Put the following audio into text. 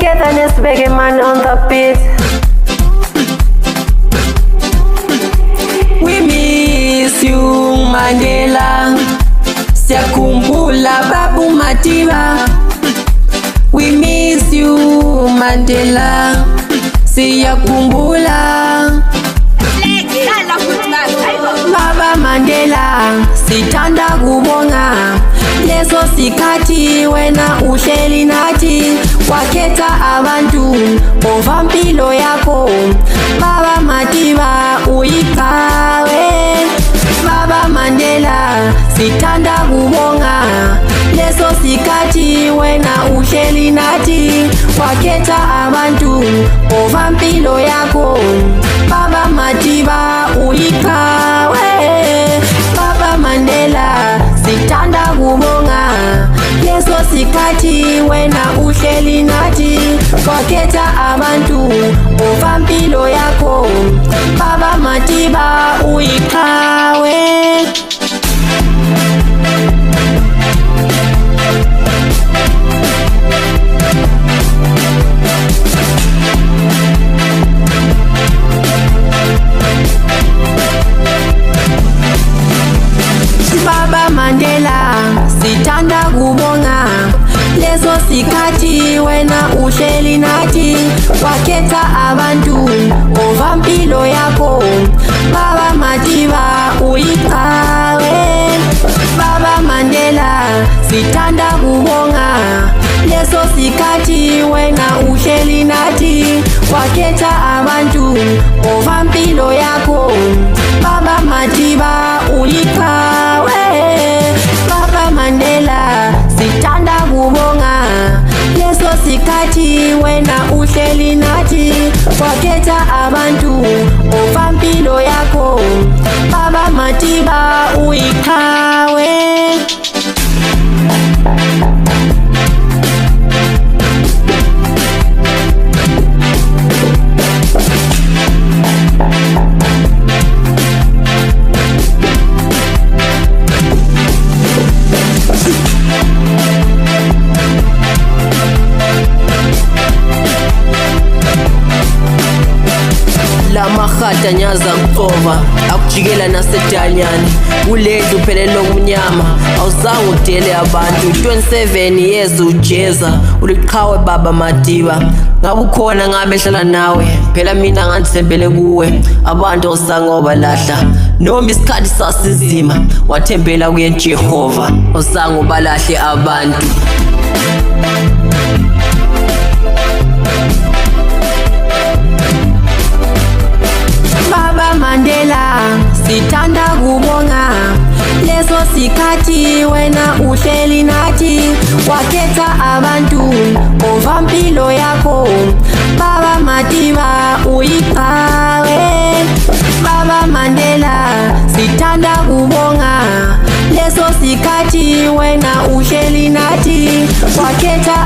togetherness, big man on the beat. We miss you Mandela, siyakumbula Babu Matiba. We miss you Mandela, siyakumbula Baba Mandela. Sithanda kubonga leso sikhathi wena uhleli nathi, wakhetha abantu ovampilo yakho. Baba Matiba uyiqhawe. Baba Mandela sithanda kubonga leso sikhathi wena uhleli nathi, wakhetha abantu ovampilo yakho. Baba Matiba uyiqhawe. Baba Mandela sithanda kubonga leso sikhathi wena uhleli nathi, wakhetha abantu ovampilo yakho. Baba Matiba uyiqhawe. Baba Mandela sithanda kubonga leso sikhathi wena uhleli nathi, wakhetha abantu ovampilo yakho. Baba Matiba uyiqhawe. Baba Mandela sithanda kubonga leso sikhathi wena uhleli nathi, wakhetha abantu ovampilo yakho. Baba Matiba uyiqhawe. Baba Mandela sithanda kubonga leso sikhathi wena uhleli nathi, wakhetha abantu ovampilo yakho. Baba Matiba uyiqhawe. La mahata nyaza mfova akujikela nasedanyani, kulendlu uphelele kumnyama awuzange udele abantu. 27 years ujeza uliqhawe Baba Matiba, ngabe ukhona ngabe ehlala nawe, phela mina ngandithembele kuwe. Abantu ozange obalahla noma isikhathi sasinzima, wathembela kuye Jehova, ozange ubalahle abantu. Baba Mandela sithanda kubonga leso sikhathi wena uhleli nathi, wakhetha abantu ovampilo yakho. Baba Matiba uyiqhawe. Baba Mandela sithanda kubonga leso sikhathi wena uhleli nathi, wakhetha